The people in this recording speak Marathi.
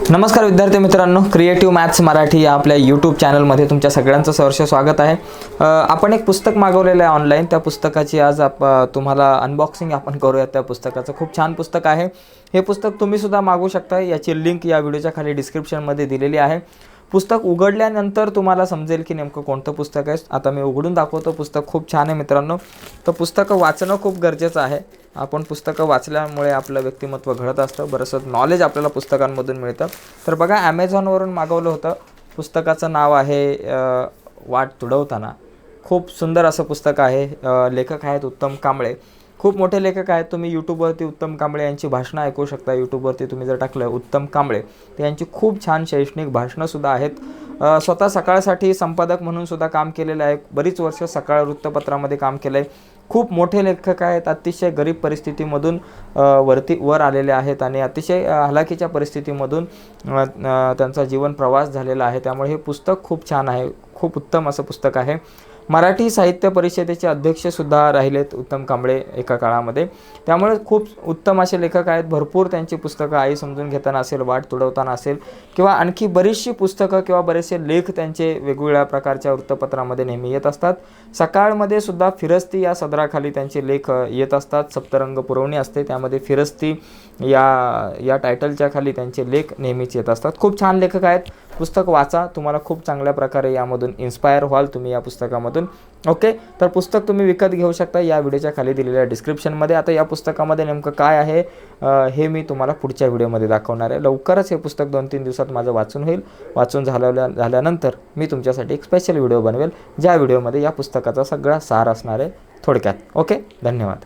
नमस्कार विद्यार्थी मित्रांनो, क्रिएटिव्ह मॅथ्स मराठी या आपल्या यूट्यूब चॅनलमध्ये तुमच्या सगळ्यांचं सहर्ष स्वागत आहे। आपण एक पुस्तक मागवलेलं आहे ऑनलाईन। त्या पुस्तकाची आज तुम्हाला अनबॉक्सिंग आपण करूया। त्या पुस्तकाचं खूप छान पुस्तक आहे। हे पुस्तक तुम्ही सुद्धा मागवू शकता। याची लिंक या व्हिडिओच्या खाली डिस्क्रिप्शनमध्ये दिलेली आहे। पुस्तक उघडल्यानंतर तुम्हाला समजेल की नेमकं कोणतं पुस्तक आहे। आता मी उघडून दाखवतो। पुस्तक खूप छान आहे मित्रांनो। तर पुस्तकं वाचणं खूप गरजेचं आहे। आपण पुस्तकं वाचल्यामुळे आपलं व्यक्तिमत्व घडत असतं। बरंचसं नॉलेज आपल्याला पुस्तकांमधून मिळतं। तर बघा, ॲमेझॉनवरून मागवलं होतं। पुस्तकाचं नाव आहे वाट तुडवताना। खूप सुंदर असं पुस्तक आहे। लेखक आहेत उत्तम कांबळे। खूप मोठे लेखक आहेत। तुम्ही यूट्यूबवरती उत्तम कांबळे यांची भाषणं ऐकू शकता। यूट्यूबवरती तुम्ही जर टाकलं उत्तम कांबळे तर यांची खूप छान शैक्षणिक भाषणंसुद्धा आहेत। स्वतः सकाळसाठी संपादक म्हणून सुद्धा काम केलेलं आहे। बरीच वर्ष सकाळ वृत्तपत्रामध्ये काम केलं आहे। खूप मोठे लेखक आहेत। अतिशय गरीब परिस्थितीमधून वर आलेले आहेत आणि अतिशय हलाखीच्या परिस्थितीमधून त्यांचा जीवन प्रवास झालेला आहे। त्यामुळे हे पुस्तक खूप छान आहे। खूप उत्तम असं पुस्तक आहे। मराठी साहित्य परिषदेचे अध्यक्षसुद्धा राहिलेत उत्तम कांबळे एका काळामध्ये। त्यामुळे खूप उत्तम असे लेखक आहेत। भरपूर त्यांची पुस्तकं आई समजून घेताना असेल, वाट तुडवताना असेल किंवा आणखी बरीचशी पुस्तकं किंवा बरेचसे लेख त्यांचे वेगवेगळ्या प्रकारच्या वृत्तपत्रामध्ये नेहमी येत असतात। सकाळमध्ये सुद्धा फिरस्ती या सदराखाली त्यांचे लेख येत असतात। सप्तरंग पुरवणी असते, त्यामध्ये फिरस्ती या टायटलच्या खाली त्यांचे लेख नेहमीच येत असतात। खूप छान लेखक आहेत। पुस्तक वाचा, तुम्हाला खूप चांगल्या प्रकारे यामधून इन्स्पायर व्हाल तुम्ही या पुस्तकामधून। ओके, तर पुस्तक तुम्ही विकत घेऊ शकता या व्हिडिओच्या खाली दिलेल्या डिस्क्रिप्शनमध्ये। आता या पुस्तकामध्ये नेमकं काय आहे हे मी तुम्हाला पुढच्या व्हिडिओमध्ये दाखवणार आहे। लवकरच हे पुस्तक 2-3 दिवसात माझं वाचून होईल। वाचून झाल्यानंतर मी तुमच्यासाठी एक स्पेशल व्हिडिओ बनवेल, ज्या व्हिडिओमध्ये या पुस्तकाचा सगळा सार असणार आहे थोडक्यात। ओके, धन्यवाद।